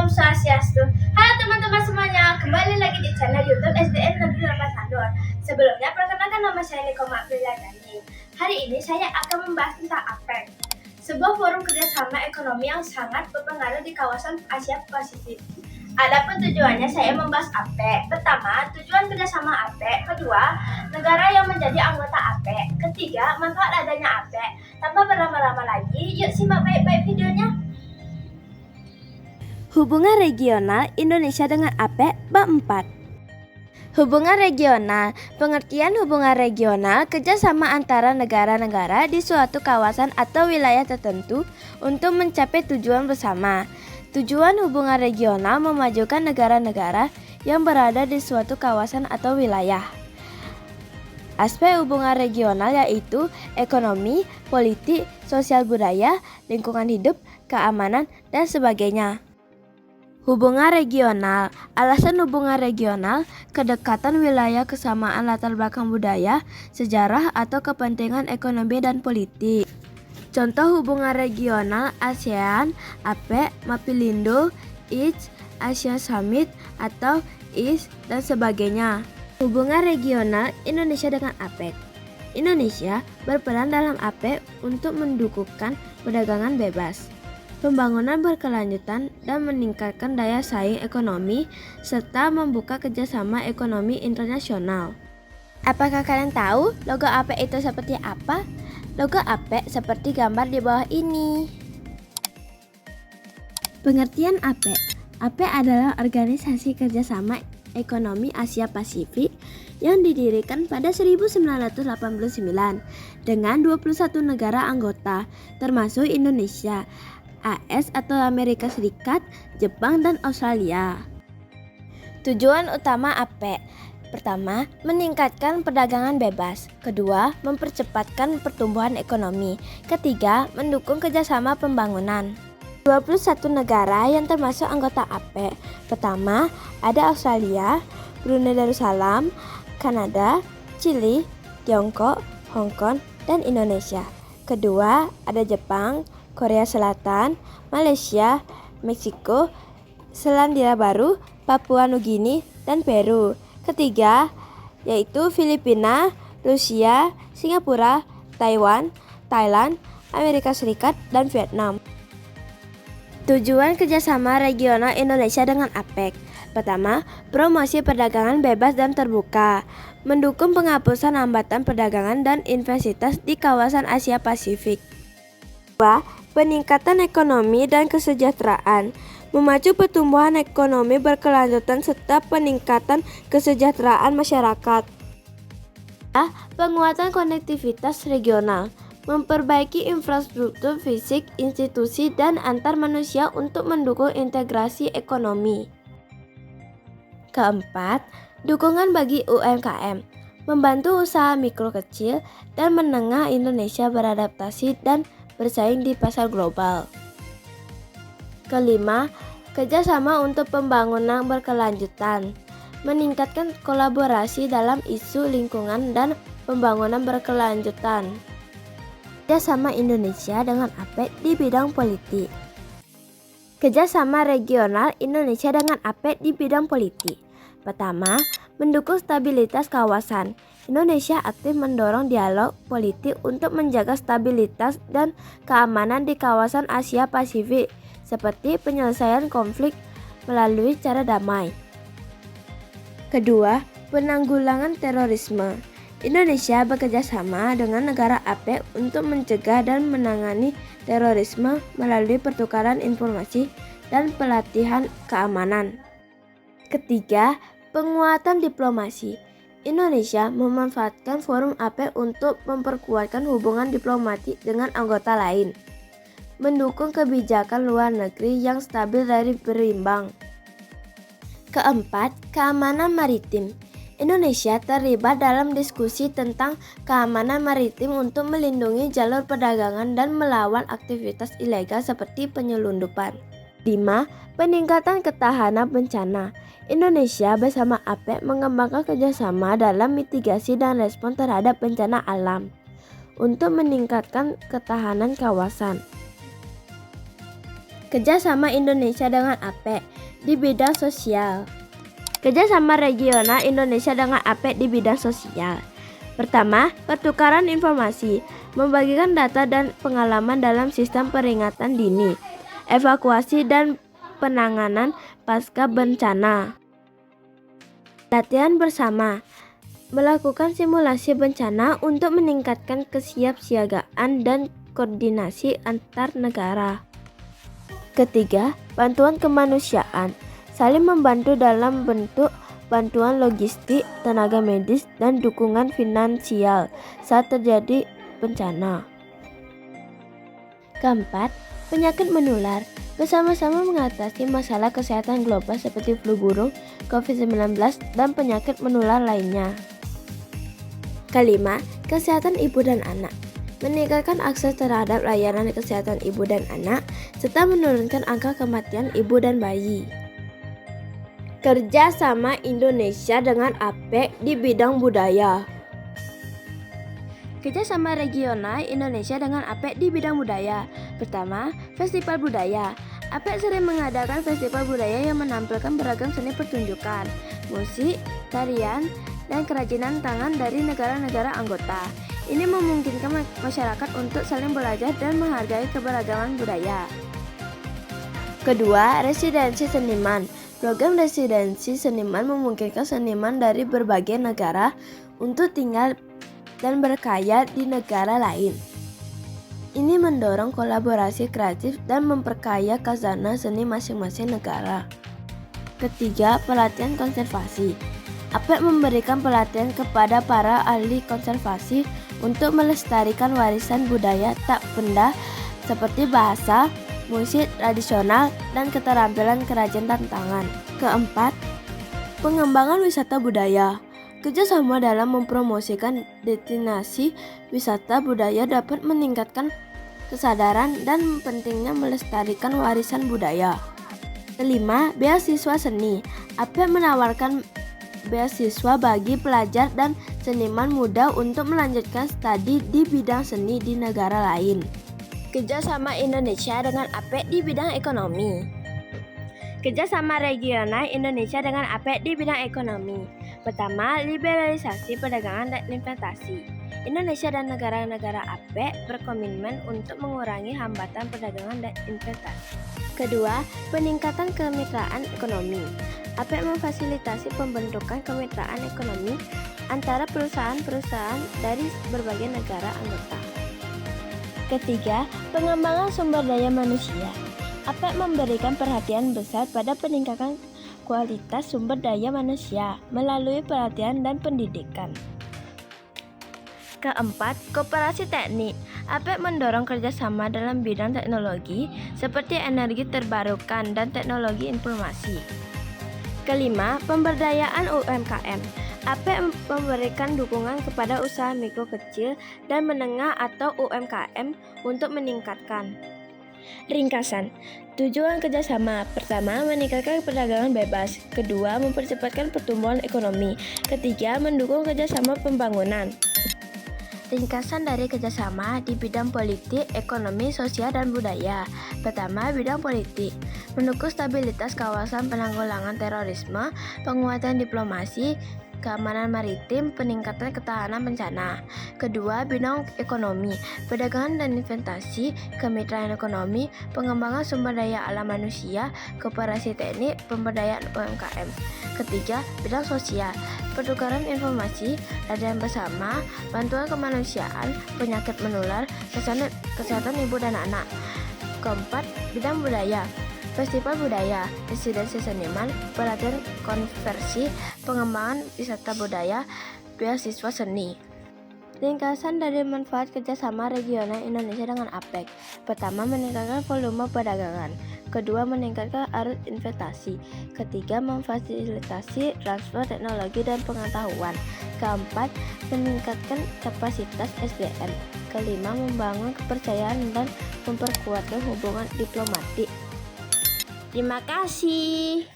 Swastiastu. Halo teman-teman semuanya, kembali lagi di channel YouTube SDN Negeri Lembah Sandor. Sebelumnya, perkenalkan nama saya Niko Apriliani. Hari ini saya akan membahas tentang APEC, sebuah forum kerjasama ekonomi yang sangat berpengaruh di kawasan Asia Pasifik. Adapun tujuannya saya membahas APEC. Pertama, tujuan kerjasama APEC. Kedua, negara yang menjadi anggota APEC. Ketiga, manfaat adanya APEC. Tanpa berlama-lama lagi, yuk simak baik-baik videonya. Hubungan regional Indonesia dengan APEC bab 4. Hubungan regional. Pengertian hubungan regional kerjasama antara negara-negara di suatu kawasan atau wilayah tertentu untuk mencapai tujuan bersama. Tujuan hubungan regional memajukan negara-negara yang berada di suatu kawasan atau wilayah. Aspek hubungan regional yaitu ekonomi, politik, sosial budaya, lingkungan hidup, keamanan, dan sebagainya. Hubungan regional. Alasan hubungan regional, kedekatan wilayah, kesamaan latar belakang budaya, sejarah, atau kepentingan ekonomi dan politik. Contoh hubungan regional ASEAN, APEC, Mapindo, ICE, Asia Summit, atau IS, dan sebagainya. Hubungan regional Indonesia dengan APEC. Indonesia berperan dalam APEC untuk mendukungkan perdagangan bebas, pembangunan berkelanjutan, dan meningkatkan daya saing ekonomi, serta membuka kerjasama ekonomi internasional. Apakah kalian tahu logo APEC itu seperti apa? Logo APEC seperti gambar di bawah ini. Pengertian APEC. APEC adalah organisasi kerjasama ekonomi Asia Pasifik yang didirikan pada 1989 dengan 21 negara anggota, termasuk Indonesia, AS atau Amerika Serikat, Jepang, dan Australia. Tujuan utama APEC. Pertama, meningkatkan perdagangan bebas. Kedua, mempercepatkan pertumbuhan ekonomi. Ketiga, mendukung kerjasama pembangunan. 21 negara yang termasuk anggota APEC. Pertama, ada Australia, Brunei Darussalam, Kanada, Chili, Tiongkok, Hong Kong, dan Indonesia. Kedua, ada Jepang, Korea Selatan, Malaysia, Meksiko, Selandia Baru, Papua Nugini, dan Peru. Ketiga, yaitu Filipina, Rusia, Singapura, Taiwan, Thailand, Amerika Serikat, dan Vietnam. Tujuan kerjasama regional Indonesia dengan APEC. Pertama, promosi perdagangan bebas dan terbuka, mendukung penghapusan hambatan perdagangan dan investasi di kawasan Asia Pasifik. Kedua, peningkatan ekonomi dan kesejahteraan, memacu pertumbuhan ekonomi berkelanjutan serta peningkatan kesejahteraan masyarakat. Penguatan konektivitas regional, memperbaiki infrastruktur fisik, institusi, dan antar manusia untuk mendukung integrasi ekonomi. Keempat, dukungan bagi UMKM, membantu usaha mikro kecil dan menengah Indonesia beradaptasi dan bersaing di pasar global. Kelima, kerjasama untuk pembangunan berkelanjutan, meningkatkan kolaborasi dalam isu lingkungan dan pembangunan berkelanjutan. Kerjasama Indonesia dengan APEC di bidang politik. Kerjasama regional Indonesia dengan APEC di bidang politik. Pertama, mendukung stabilitas kawasan. Indonesia aktif mendorong dialog politik untuk menjaga stabilitas dan keamanan di kawasan Asia Pasifik, seperti penyelesaian konflik melalui cara damai. Kedua, penanggulangan terorisme. Indonesia bekerjasama dengan negara APEC untuk mencegah dan menangani terorisme melalui pertukaran informasi dan pelatihan keamanan. Ketiga, penguatan diplomasi. Indonesia memanfaatkan forum APEC untuk memperkuatkan hubungan diplomatik dengan anggota lain, mendukung kebijakan luar negeri yang stabil dan berimbang. Keempat, keamanan maritim. Indonesia terlibat dalam diskusi tentang keamanan maritim untuk melindungi jalur perdagangan dan melawan aktivitas ilegal seperti penyelundupan. 5. Peningkatan ketahanan bencana. Indonesia bersama APEC mengembangkan kerjasama dalam mitigasi dan respon terhadap bencana alam untuk meningkatkan ketahanan kawasan. Kerjasama Indonesia dengan APEC di bidang sosial. Kerjasama regional Indonesia dengan APEC di bidang sosial. Pertama, pertukaran informasi, membagikan data dan pengalaman dalam sistem peringatan dini, evakuasi dan penanganan pasca bencana. Latihan bersama, melakukan simulasi bencana untuk meningkatkan kesiapsiagaan dan koordinasi antar negara. Ketiga, bantuan kemanusiaan, saling membantu dalam bentuk bantuan logistik, tenaga medis, dan dukungan finansial saat terjadi bencana. Keempat, penyakit menular, bersama-sama mengatasi masalah kesehatan global seperti flu burung, COVID-19, dan penyakit menular lainnya. Kelima, kesehatan ibu dan anak, meningkatkan akses terhadap layanan kesehatan ibu dan anak, serta menurunkan angka kematian ibu dan bayi. Kerjasama Indonesia dengan APEC di bidang budaya. Kerjasama regional Indonesia dengan APEC di bidang budaya. Pertama, festival budaya. APEC sering mengadakan festival budaya yang menampilkan beragam seni pertunjukan, musik, tarian, dan kerajinan tangan dari negara-negara anggota. Ini memungkinkan masyarakat untuk saling belajar dan menghargai keberagaman budaya. Kedua, residensi seniman. Program residensi seniman memungkinkan seniman dari berbagai negara untuk tinggal dan berkarya di negara lain. Ini mendorong kolaborasi kreatif dan memperkaya khazanah seni masing-masing negara. Ketiga, pelatihan konservasi. APEC memberikan pelatihan kepada para ahli konservasi untuk melestarikan warisan budaya tak benda seperti bahasa, musik tradisional, dan keterampilan kerajinan tangan. Keempat, pengembangan wisata budaya. Kerjasama dalam mempromosikan destinasi wisata budaya dapat meningkatkan kesadaran dan pentingnya melestarikan warisan budaya. Kelima, beasiswa seni. APEC menawarkan beasiswa bagi pelajar dan seniman muda untuk melanjutkan studi di bidang seni di negara lain. Kerjasama Indonesia dengan APEC di bidang ekonomi. Kerjasama regional Indonesia dengan APEC di bidang ekonomi. Pertama, liberalisasi perdagangan dan investasi. Indonesia dan negara-negara APEC berkomitmen untuk mengurangi hambatan perdagangan dan investasi. Kedua, peningkatan kemitraan ekonomi. APEC memfasilitasi pembentukan kemitraan ekonomi antara perusahaan-perusahaan dari berbagai negara anggota. Ketiga, pengembangan sumber daya manusia. APEC memberikan perhatian besar pada peningkatan kualitas sumber daya manusia melalui pelatihan dan pendidikan. Keempat, kooperasi teknik. APEC mendorong kerjasama dalam bidang teknologi seperti energi terbarukan dan teknologi informasi. Kelima, pemberdayaan UMKM. APEC memberikan dukungan kepada usaha mikro kecil dan menengah atau UMKM untuk meningkatkan. Ringkasan, tujuan kerjasama. Pertama, meningkatkan perdagangan bebas. Kedua, mempercepatkan pertumbuhan ekonomi. Ketiga, mendukung kerjasama pembangunan. Ringkasan dari kerjasama di bidang politik, ekonomi, sosial, dan budaya. Pertama, bidang politik. Mendukung stabilitas kawasan, penanggulangan terorisme, penguatan diplomasi, keamanan maritim, peningkatan ketahanan bencana. Kedua, bidang ekonomi, perdagangan dan investasi, kemitraan ekonomi, pengembangan sumber daya alam manusia, kooperasi teknik, pemberdayaan UMKM. Ketiga, bidang sosial, pertukaran informasi, latihan bersama, bantuan kemanusiaan, penyakit menular, kesehatan ibu dan anak. Keempat, bidang budaya, festival budaya, residensi seniman, pelatihan konversi, pengembangan wisata budaya, beasiswa seni. Ringkasan dari manfaat kerjasama regional Indonesia dengan APEC. Pertama, meningkatkan volume perdagangan. Kedua, meningkatkan arus investasi. Ketiga, memfasilitasi transfer teknologi dan pengetahuan. Keempat, meningkatkan kapasitas SDM. Kelima, membangun kepercayaan dan memperkuatkan hubungan diplomatik. Terima kasih.